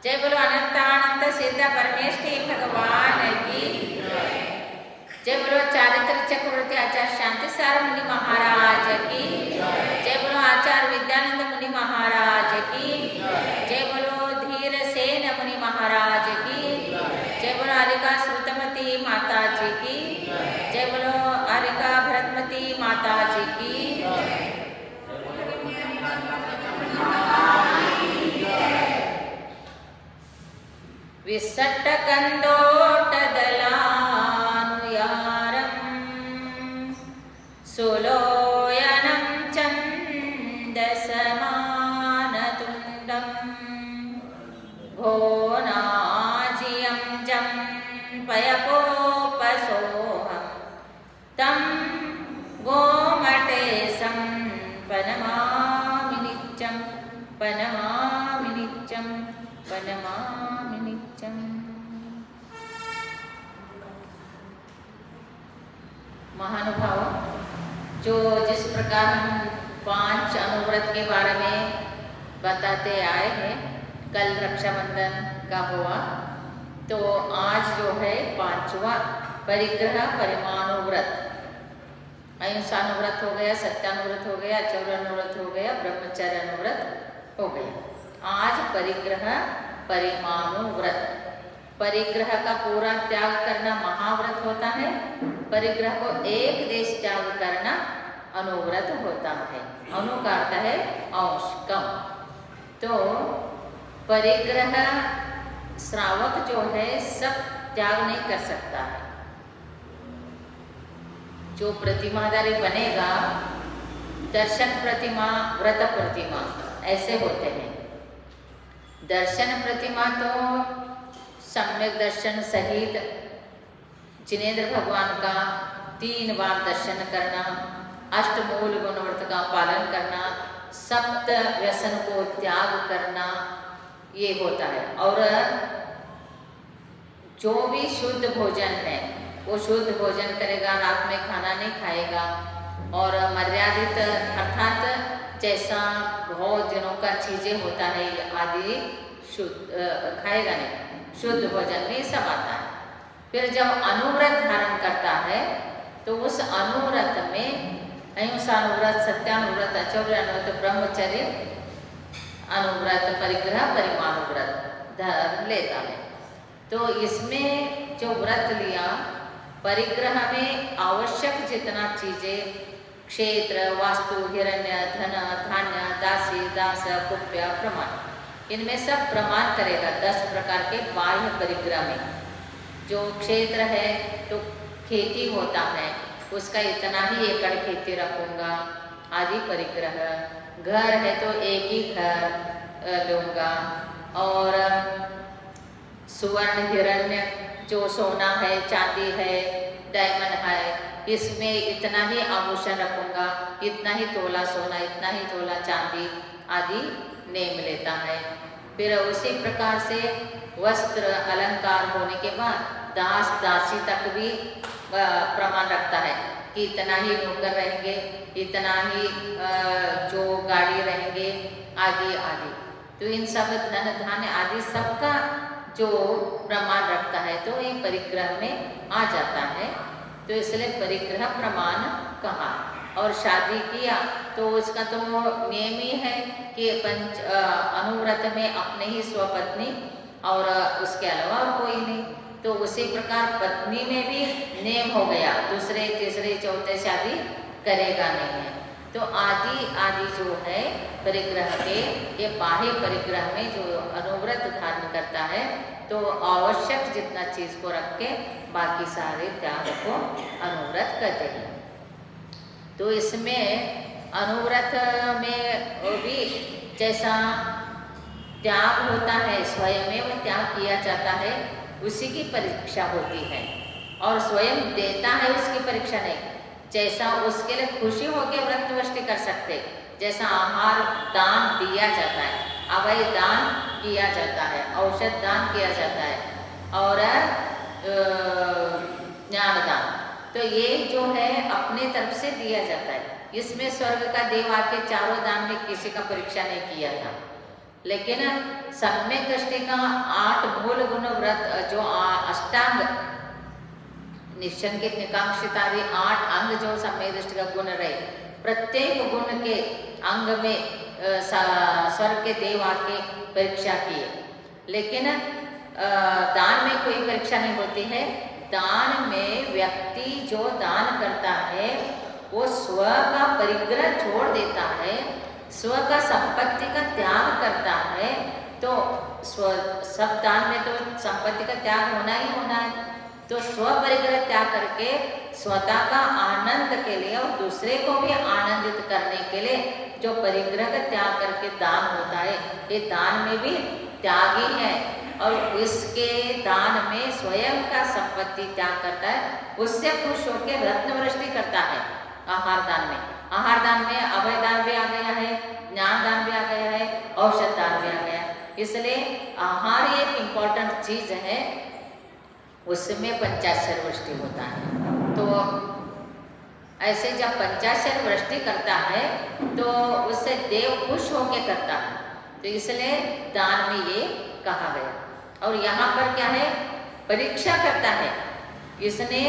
जय बोलो अनंतानंत सिद्ध परमेष्ठी भगवान की। जय बोलो चारित्र चक्रवर्ती आचार्य शांति सार मुनि महाराज की। जय बोलो आचार्य विद्यानंद मुनि महाराज की। जय बोलो धीर सेन मुनि महाराज की। जय बोलो हरिका श्रुतमती माता जी की। जय बोलो हरिका भरतमती माता जी की। विसट्टकन्दोटदलानुयारं सुलोयनं चन्दसमानतुण्डं भोनाजियं जं पयकोपसोऽहं तं गोमटेशं पनमामि नित्यं पनमामि नित्यं पनमामि नित्यं। महानुभाव, जो जिस प्रकार हम 5 अनुव्रत के बारे में बताते आए हैं, कल रक्षाबंधन का हुआ, तो आज जो है 5वां परिग्रह परिमाणु व्रत, अहिंसानुव्रत हो गया, सत्यानुव्रत हो गया, चौरानुव्रत हो गया, ब्रह्मचर्य अनुव्रत हो गया। आज परिग्रह परिमाणु व्रत। परिग्रह का पूरा त्याग करना महाव्रत होता है, परिग्रह को एक देश त्याग करना अनुव्रत होता है। अनु का अर्थ है अंश, कम। तो परिग्रह श्रावक जो है सब त्याग नहीं कर सकता है। जो प्रतिमाधारी बनेगा, दर्शन प्रतिमा, व्रत प्रतिमा ऐसे होते हैं। दर्शन प्रतिमा तो सम्यक दर्शन सहित जिनेंद्र भगवान का 3 बार दर्शन करना, अष्टमूल गुणव्रत का पालन करना, सप्त व्यसन को त्याग करना, ये होता है। और जो भी शुद्ध भोजन है वो शुद्ध भोजन करेगा, रात में खाना नहीं खाएगा, और मर्यादित अर्थात जैसा बहुत दिनों का चीज़ें होता है आदि शुद्ध खाएगा नहीं, शुद्ध भोजन में सब आता है। फिर जब अनुव्रत धारण करता है तो उस अनुव्रत में अहिंसानुव्रत, सत्यानुव्रत, अचौर्यानुव्रत, ब्रह्मचर्य अनुव्रत, परिग्रह परिमाणु व्रत धर लेता है। तो इसमें जो व्रत लिया, परिग्रह में आवश्यक जितना चीज़ें क्षेत्र, वास्तु, हिरण्य, धन, धान्य, दासी, दास, कुप्य, प्रमाण, इनमें सब प्रमाण करेगा। 10 प्रकार के बाह्य परिग्रह में जो क्षेत्र है तो खेती होता है, उसका इतना ही एकड़ खेती रखूँगा आदि परिग्रह। घर है तो एक ही घर लूँगा, और सुवर्ण हिरण्य जो सोना है, चांदी है, डायमंड है, इसमें इतना ही आभूषण रखूँगा, इतना ही तोला सोना, इतना ही तोला चांदी आदि नेम लेता है। फिर उसी प्रकार से वस्त्र अलंकार होने के बाद दास दासी तक भी प्रमाण रखता है कि इतना ही नौकर रहेंगे, इतना ही जो गाड़ी रहेंगे आदि आदि। तो इन सब धन धान्य आदि सबका जो प्रमाण रखता है तो ये परिग्रह में आ जाता है। तो इसलिए परिग्रह प्रमाण कहा। और शादी किया तो उसका तो नियम ही है कि अनुव्रत में अपने ही स्वपत्नी और उसके अलावा और कोई नहीं। तो उसी प्रकार पत्नी में भी नियम हो गया, दूसरे तीसरे चौथे शादी करेगा नहीं है। तो आदि आदि जो है परिग्रह के, ये बाह्य परिग्रह में जो अनुव्रत धारण करता है तो आवश्यक जितना चीज़ को रख के बाकी सारे त्याग को अनुव्रत कहते हैं। तो इसमें अनुव्रत में भी जैसा त्याग होता है, स्वयं त्याग किया जाता है, उसी की परीक्षा होती है। और स्वयं देता है उसकी परीक्षा नहीं। जैसा उसके लिए खुशी होकर व्रत वृष्टि कर सकते, जैसा आहार दान दिया जाता है, अभय दान किया जाता है, औषध दान किया जाता है, और ज्ञान दान, तो ये जो है अपने तरफ से दिया जाता है। इसमें स्वर्ग का देव आके चारों दान में किसी का परीक्षा नहीं किया था, लेकिन सम्यक दृष्टि का 8 मूल गुण व्रत जो अष्टांग निशंकित निकांक्षित आदि 8 अंग जो सम्यक दृष्टि का गुण रहे, प्रत्येक गुण के अंग में स्वर्ग के देव आके परीक्षा किए। लेकिन दान में कोई परीक्षा नहीं होती है। दान में व्यक्ति जो दान करता है वो स्व का परिग्रह छोड़ देता है, स्व का संपत्ति का त्याग करता है। तो स्व सब दान में तो संपत्ति का त्याग होना ही होना है। तो स्व परिग्रह त्याग करके स्वतः का आनंद के लिए और दूसरे को भी आनंदित करने के लिए जो परिग्रह का त्याग करके दान होता है, ये दान में भी त्याग ही है। और इसके दान में स्वयं का संपत्ति त्याग करता है, उससे खुश होकर रत्न वृष्टि करता है। आहार दान में, आहार दान में अभय दान भी आ गया है, ज्ञान दान भी आ गया है, औषध दान भी आ गया है। इसलिए आहार एक इम्पॉर्टेंट चीज है, उसमें पंचाक्षर वृष्टि होता है। तो ऐसे जब पंचाक्षर वृष्टि करता है तो उससे देव खुश होके करता है। तो इसलिए दान में ये कहा गया। और यहाँ पर क्या है, परीक्षा करता है। इसने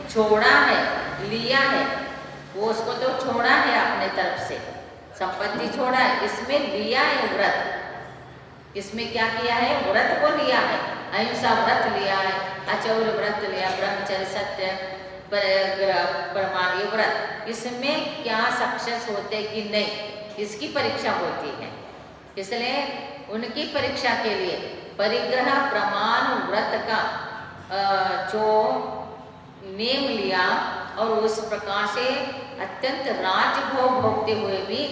छोड़ा है, लिया है, वो उसको तो छोड़ा है अपने तरफ से, संपत्ति छोड़ा है, इसमें लिया है व्रत। इसमें क्या किया है, व्रत को लिया है, अहिंसा व्रत लिया है, अचौर व्रत लिया, ब्रह्मचर्य सत्य प्रमाण व्रत। इसमें क्या सक्सेस होते कि नहीं, इसकी परीक्षा होती है। इसलिए उनकी परीक्षा के लिए परिग्रह प्रमाण व्रत का जो नियम लिया और उस प्रकार से अत्यंत राजभोग भोगते हुए भी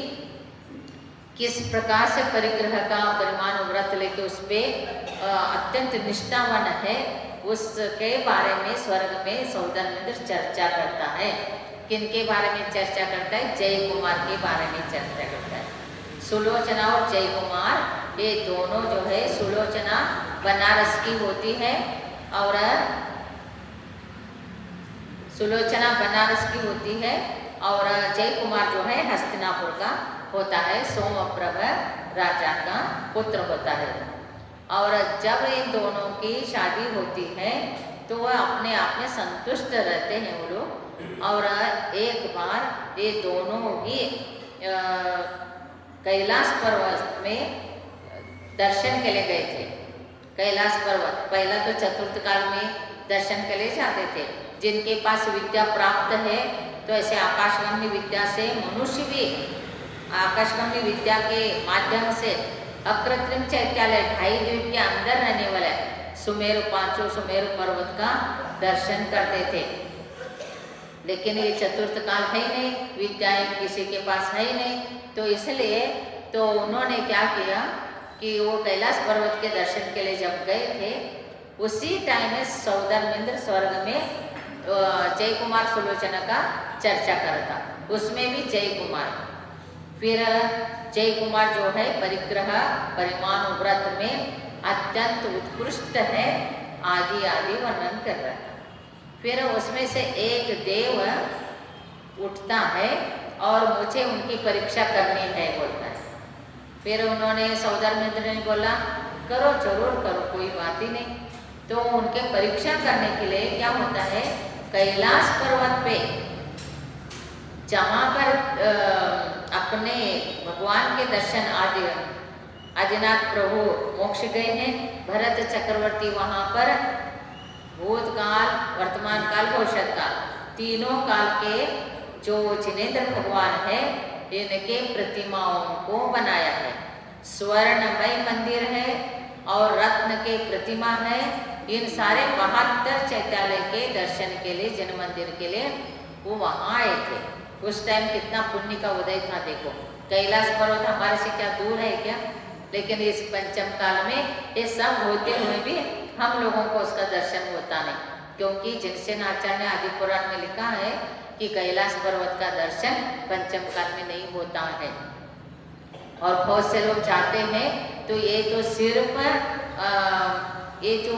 किस प्रकार से परिग्रह का परिमाण व्रत लेके उस पर अत्यंत निष्ठावान है, उसके बारे में स्वर्ग में सौदामित्र चर्चा करता है। किनके बारे में चर्चा करता है, जय कुमार के बारे में चर्चा करता है। सुलोचना और जय कुमार ये दोनों जो है, सुलोचना बनारस की होती है और सुलोचना बनारस की होती है और जय कुमार जो है हस्तिनापुर का होता है, सोमप्रभ राजा का पुत्र होता है। और जब इन दोनों की शादी होती है तो वह अपने आप में संतुष्ट रहते हैं वो लोग। और एक बार ये दोनों ही कैलाश पर्वत में दर्शन के लिए गए थे। कैलाश पर्वत पहला तो चतुर्थ काल में दर्शन के लिए जाते थे। जिनके पास विद्या प्राप्त है तो ऐसे आकाशगमनी विद्या से मनुष्य भी आकाशगमनी विद्या के माध्यम से अकृत्रिम चैत्यालय 2.5 द्वीप के अंदर रहने वाले सुमेरु, पांचों सुमेरु पर्वत का दर्शन करते थे। लेकिन ये चतुर्थ काल है ही नहीं, विद्याएं किसी के पास है ही नहीं, तो इसलिए तो उन्होंने क्या किया कि वो कैलाश पर्वत के दर्शन के लिए जब गए थे उसी टाइम में सौदामित्र स्वर्ग में जय कुमार सुलोचना का चर्चा करता, उसमें भी जय कुमार। फिर जय कुमार जो है परिग्रह परिमाण व्रत में अत्यंत उत्कृष्ट है, आदि आदि वर्णन कर रहा है। फिर उसमें से एक देव उठता है और मुझे उनकी परीक्षा करनी है बोलता है। फिर उन्होंने सौदामित्र ने बोला करो, जरूर करो, कोई बात ही नहीं। तो उनके परीक्षा करने के लिए क्या होता है, कैलाश पर्वत पे जहाँ पर अपने भगवान के दर्शन आदिनाथ प्रभु मोक्ष गए हैं, भरत चक्रवर्ती वहाँ पर भूतकाल, वर्तमान काल, भविष्यत काल, तीनों काल के जो जिनेंद्र भगवान है इनके प्रतिमाओं को बनाया है। स्वर्णमय मंदिर है और रत्न के प्रतिमा है। इन सारे 72 चैत्यालय के दर्शन के लिए, जन मंदिर के लिए वो वहाँ आए थे। उस टाइम कितना पुण्य का उदय था देखो। कैलाश पर्वत हमारे से क्या दूर है क्या, लेकिन इस पंचम काल में ये सब होते हुए भी हम लोगों को उसका दर्शन होता नहीं, क्योंकि जिनसेन आचार्य ने आदि पुराण में लिखा है कि कैलाश पर्वत का दर्शन पंचम काल में नहीं होता है। और बहुत से लोग जाते हैं तो ये तो सिर्फ ये जो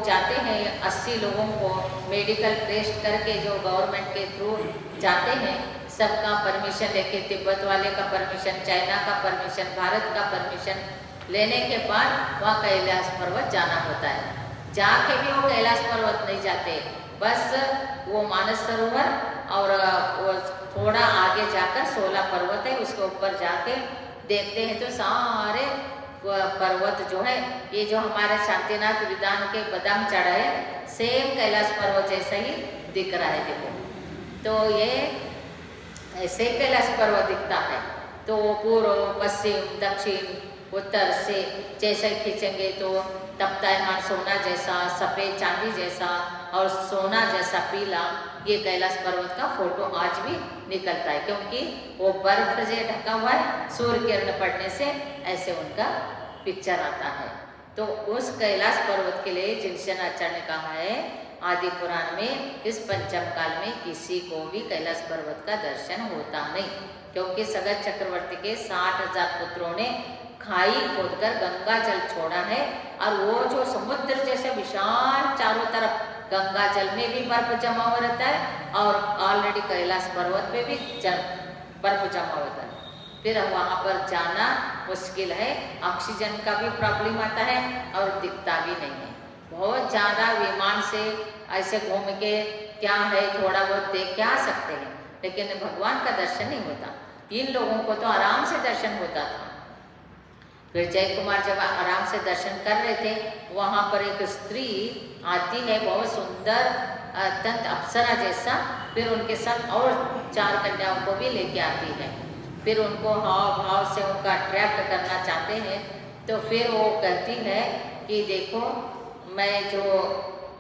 जाते हैं 80 लोगों को मेडिकल टेस्ट करके जो गवर्नमेंट के थ्रू जाते हैं, सबका परमिशन लेके, तिब्बत वाले का परमिशन, चाइना का परमिशन, भारत का परमिशन, लेने के बाद वहाँ कैलाश पर्वत जाना होता है। जाके भी वो कैलाश पर्वत नहीं जाते, बस वो मानस सरोवर और वो थोड़ा आगे जाकर 16 पर्वत है, उसके ऊपर जाके देखते हैं तो सारे पर्वत जो है, ये जो हमारे शांतिनाथ विधान के बदाम चढ़ा है, सेम कैलाश पर्वत जैसा ही दिख रहा है। देखो तो ये ऐसे कैलाश पर्वत दिखता है। तो पूर्व पश्चिम दक्षिण उत्तर से जैसे खींचेंगे तो तपतायमान सोना जैसा, सफ़ेद चांदी जैसा और सोना जैसा पीला, ये कैलाश पर्वत का फोटो आज भी निकलता है, क्योंकि वो बर्फ से ढका हुआ है, सूर्य किरण पड़ने से ऐसे उनका पिक्चर आता है। तो उस कैलाश पर्वत के लिए जिनसेनाचार्य ने कहा है आदि पुराण में, इस पंचम काल में किसी को भी कैलाश पर्वत का दर्शन होता नहीं, क्योंकि सगत चक्रवर्ती के 60,000 पुत्रों ने खाई खोदकर गंगा जल छोड़ा है, और वो जो समुद्र जैसे विशाल चारों तरफ गंगा जल में भी बर्फ जमा हुआ रहता है, और ऑलरेडी कैलाश पर्वत पे भी बर्फ जमा होता है। फिर वहाँ पर जाना मुश्किल है, ऑक्सीजन का भी प्रॉब्लम आता है और दिखता भी नहीं है। बहुत ज़्यादा विमान से ऐसे घूम के क्या है थोड़ा बहुत देख के आ सकते हैं, लेकिन भगवान का दर्शन नहीं होता। इन लोगों को तो आराम से दर्शन होता था। फिर जय कुमार जब आराम से दर्शन कर रहे थे, वहाँ पर एक स्त्री आती है, बहुत सुंदर अत्यंत अप्सरा जैसा, फिर उनके साथ और 4 कन्याओं को भी लेके आती है। फिर उनको हाव भाव से उनका अट्रैक्ट करना चाहते हैं, तो फिर वो कहती है कि देखो मैं जो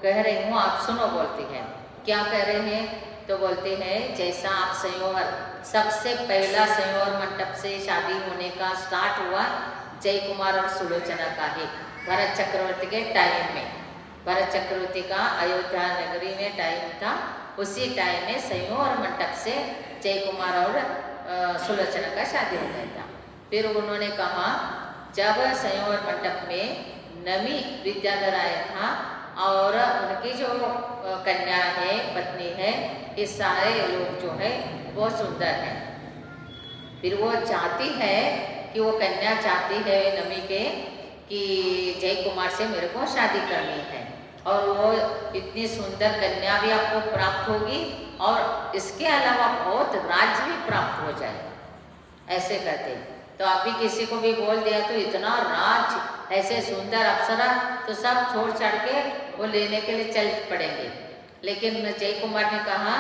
कह रही हूँ आप सुनो, बोलती है। क्या कह रहे हैं? तो बोलते हैं जैसा आप संयोर, सबसे पहला संयोर मंडप से शादी होने का स्टार्ट हुआ जय कुमार और सुलोचना का ही, भरत चक्रवर्ती के टाइम में। भरत चक्रवर्ती का अयोध्या नगरी में टाइम था, उसी टाइम में संयोर मंडप से जय कुमार और सुलोचना का शादी हो गया था। फिर उन्होंने कहा जब संयोर मंडप में नमी विद्याधर आया था और उनकी जो कन्या है, पत्नी है, ये सारे लोग जो है बहुत सुंदर हैं। फिर वो चाहती है कि वो कन्या चाहती है नमी के कि जय कुमार से मेरे को शादी करनी है, और वो इतनी सुंदर कन्या भी आपको प्राप्त होगी और इसके अलावा बहुत राज्य भी प्राप्त हो जाए, ऐसे कहते। तो अभी किसी को भी बोल दिया तो इतना राज्य, ऐसे सुंदर अप्सरा, तो सब छोड़ छाड़ के वो लेने के लिए चल पड़ेंगे। लेकिन जय कुमार ने कहा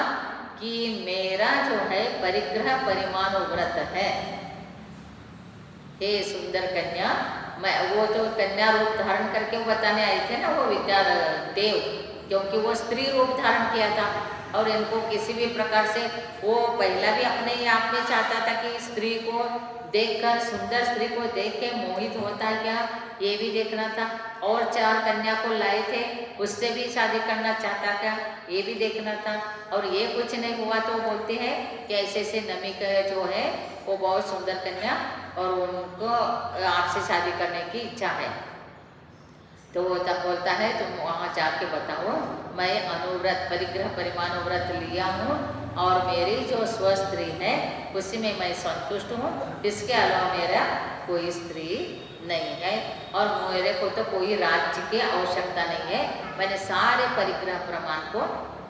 कि मेरा जो है परिग्रह परिमाण व्रत है, हे सुंदर कन्या, मैं वो तो कन्या रूप धारण करके बताने आए थे ना वो विद्यादेव, क्योंकि वो स्त्री रूप धारण किया था, और इनको किसी भी प्रकार से वो पहला भी अपने आप में चाहता था कि स्त्री को देखकर, सुंदर स्त्री को देख के मोहित होता है क्या, ये भी देखना था। और 4 कन्या को लाए थे, उससे भी शादी करना चाहता क्या, ये भी देखना था। और ये कुछ नहीं हुआ तो बोलते हैं कि ऐसे ऐसे नमी का जो है वो बहुत सुंदर कन्या और उनको आपसे शादी करने की इच्छा है। तो वो तब बोलता है तुम वहाँ जाके बताओ, मैं अनुव्रत परिग्रह परिमाण व्रत लिया हूँ और मेरी जो स्वस्त्री है उसी में मैं संतुष्ट हूँ, इसके अलावा मेरा कोई स्त्री नहीं है और मेरे को तो कोई राज्य की आवश्यकता नहीं है, मैंने सारे परिग्रह प्रमाण को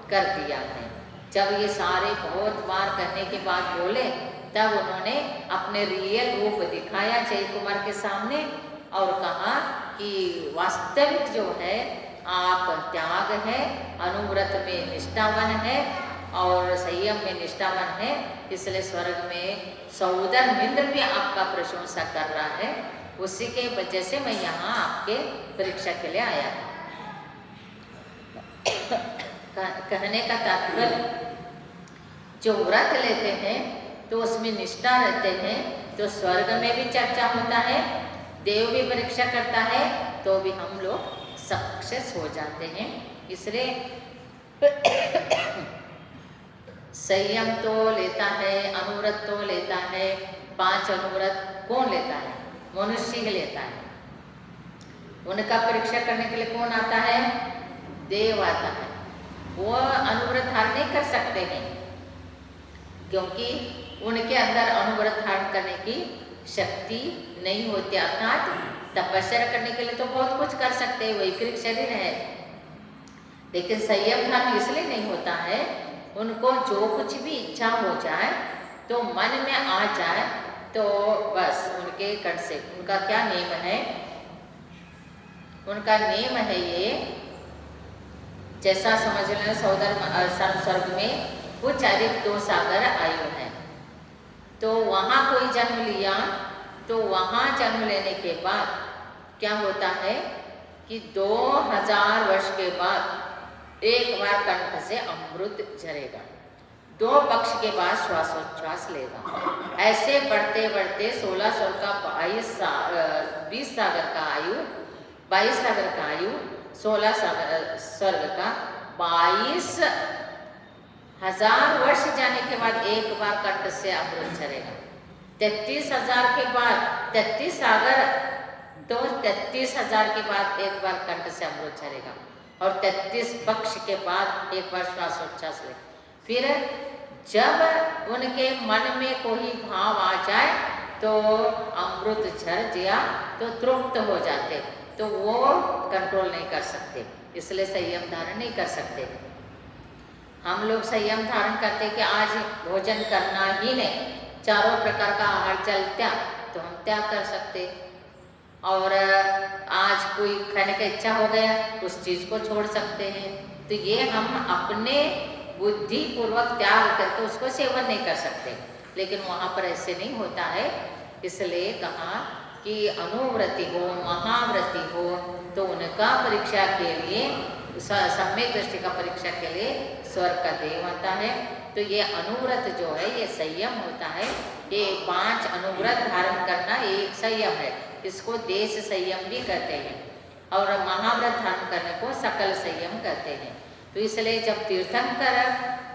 कर दिया है। जब ये सारे बहुत बार कहने के बाद बोले, तब उन्होंने अपने रियल रूप दिखाया जय कुमार के सामने और कहा कि वास्तविक जो है आप त्याग है, अनुव्रत में निष्ठावान है और संयम में निष्ठावान है, इसलिए स्वर्ग में सौदर मिंद्र भी आपका प्रशंसा कर रहा है, उसी के वजह से मैं यहाँ आपके परीक्षा के लिए आया था। कहने का तात्पर्य जो व्रत लेते हैं तो उसमें निष्ठा रहते हैं तो स्वर्ग में भी चर्चा होता है, देव भी परीक्षा करता है, तो भी हम लोग सक्सेस हो जाते हैं। इसलिए संयम तो लेता है, अनुव्रत तो लेता है, 5 अनुव्रत कौन लेता है? मनुष्य ही लेता है। उनका परीक्षा करने के लिए कौन आता है? देव आता है। वो अनुव्रत धारण नहीं कर सकते हैं क्योंकि उनके अंदर अनुव्रत धारण करने की शक्ति नहीं होती, अर्थात तपस्या करने के लिए तो बहुत कुछ कर सकते हैं, वैकृत शरीर है, लेकिन संयम धारण इसलिए नहीं होता है। उनको जो कुछ भी इच्छा हो जाए तो मन में आ जाए तो बस उनके कट से उनका क्या नियम है, उनका नियम है ये, जैसा समझ लें स्वर्ग में कुछ अधिक 2 सागर आयु है, तो वहाँ कोई जन्म लिया तो वहाँ जन्म लेने के बाद क्या होता है कि 2000 वर्ष के बाद एक बार कंठ से अमृत झरेगा, 2 पक्ष के बाद श्वासोच्छ्वास लेगा। ऐसे बढ़ते बढ़ते 1600 का 20 सागर का आयु, 22 सागर का आयु, 16 सागर स्वर्ग का 22,000 वर्ष जाने के बाद एक बार कंठ से अमृत झरेगा। 33,000 के बाद 33 सागर, तो 33,000 के बाद एक बार कंठ से अमृत झरेगा और 33 पक्ष के बाद एक बार श्वासोच्छ्वास ले। फिर जब उनके मन में कोई भाव आ जाए तो अमृत झर दिया तो तृप्त हो जाते, तो वो कंट्रोल नहीं कर सकते, इसलिए संयम धारण नहीं कर सकते। हम लोग संयम धारण करते कि आज भोजन करना ही नहीं, चारों प्रकार का आहार चलता तो हम त्याग कर सकते, और आज कोई खाने का इच्छा हो गया उस चीज़ को छोड़ सकते हैं। तो ये हम अपने बुद्धि पूर्वक त्याग करके उसको सेवन नहीं कर सकते, लेकिन वहाँ पर ऐसे नहीं होता है। इसलिए कहा कि अनुव्रति हो, महाव्रति हो, तो उनका परीक्षा के लिए, सम्यक दृष्टि का परीक्षा के लिए स्वर्ग का देव आता है। तो ये अनुव्रत जो है ये संयम होता है, ये 5 अनुव्रत धारण करना एक संयम है, इसको देश संयम भी कहते हैं, और महाव्रत धारण करने को सकल संयम कहते हैं। तो इसलिए जब तीर्थंकर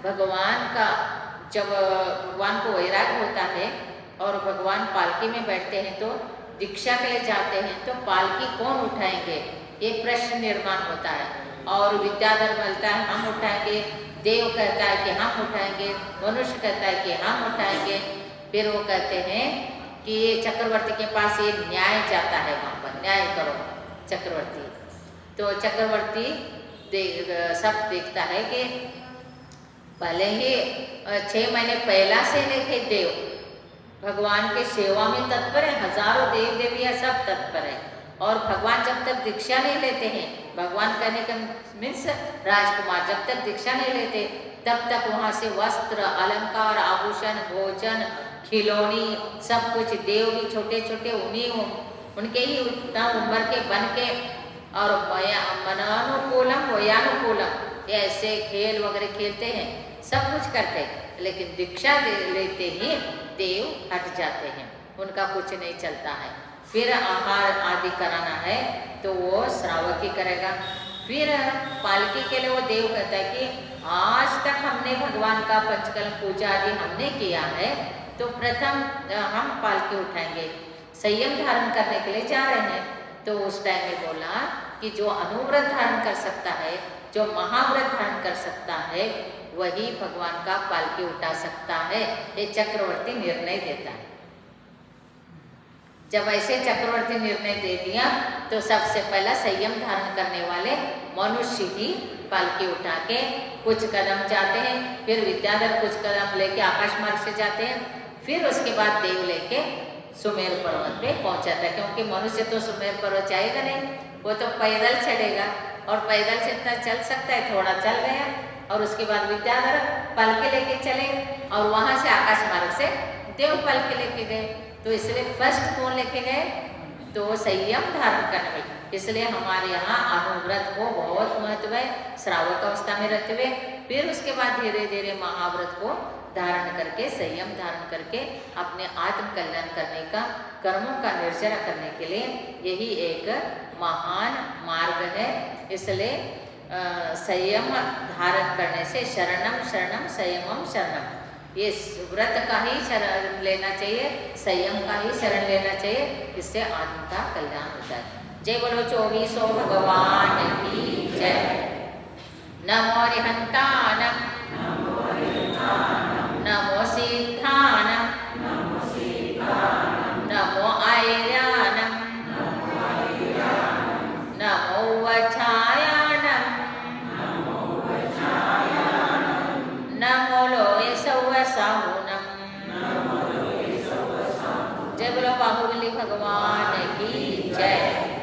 भगवान का, जब भगवान को वैराग्य होता है और भगवान पालकी में बैठते हैं तो दीक्षा के लिए जाते हैं, तो पालकी कौन उठाएंगे ये प्रश्न निर्माण होता है, और विद्याधर बोलता है हम उठाएंगे, देव कहता है कि हम उठाएंगे, मनुष्य कहता है कि हम उठाएंगे। फिर वो कहते हैं कि ये चक्रवर्ती के पास ये न्याय जाता है, वहाँ पर न्याय करो चक्रवर्ती। तो चक्रवर्ती सब देखता है कि भले ही 6 महीने पहला से लेके देव भगवान के सेवा में तत्पर है, हजारों देव देवियाँ सब तत्पर है, और भगवान जब तक दीक्षा नहीं लेते हैं, भगवान कहने का मीन्स राजकुमार जब तक दीक्षा नहीं लेते तब तक वहाँ से वस्त्र, अलंकार, आभूषण, भोजन, खिलौनी सब कुछ, देव भी छोटे छोटे उन्हीं उनके ही उतना उम्र के बन के, और मनानुकूलम वयानुकूलम ऐसे खेल वगैरह खेलते हैं, सब कुछ करते हैं, लेकिन दीक्षा लेते ही देव हट जाते हैं, उनका कुछ नहीं चलता है। फिर आहार आदि कराना है तो वो श्रावक ही करेगा। फिर पालकी के लिए वो देव कहता है कि आज तक हमने भगवान का पंचकल पूजा आदि हमने किया है, तो प्रथम हम पालकी उठाएंगे, संयम धारण करने के लिए जा रहे हैं। तो उस टाइम में बोला कि जो अनुव्रत धारण कर सकता है, जो महाव्रत धारण कर सकता है, वही भगवान का पालकी उठा सकता है, ये चक्रवर्ती निर्णय देता है। जब ऐसे चक्रवर्ती निर्णय दे दिया तो सबसे पहला संयम धारण करने वाले मनुष्य ही पालकी उठा के कुछ कदम जाते हैं, फिर विद्याधर कुछ कदम लेके आकाश मार्ग से जाते हैं, फिर उसके बाद देव लेके सुमेर पर्वत पे पहुंचाता है, क्योंकि मनुष्य तो सुमेर पर्वत जाएगा नहीं, वो तो पैदल चलेगा, और पैदल से इतना चल सकता है, थोड़ा चल गया, और उसके बाद विद्याधर पालकी लेके चले, और वहाँ से आकाश मार्ग से देव पालकी लेके गए। तो इसलिए फर्स्ट कौन लेके गए, तो संयम धारण करने में। इसलिए हमारे यहाँ अनुव्रत को बहुत महत्व है, श्रावक अवस्था में रहते हुए, फिर उसके बाद धीरे धीरे महाव्रत को धारण करके, संयम धारण करके अपने आत्म कल्याण करने का, कर्मों का निर्जरा करने के लिए यही एक महान मार्ग है। इसलिए संयम धारण करने से शरणम शरणम संयमम शरणम, ये व्रत का ही शरण लेना चाहिए, संयम का ही शरण लेना चाहिए, इससे आत्म का कल्याण होता है। जय बोलो 24 भगवान की जय। नमो रिहंतानम, नमो सिद्धानम, नमो आयर्यानम, साहुनम। जय बोलो बाहुबली भगवान की जय।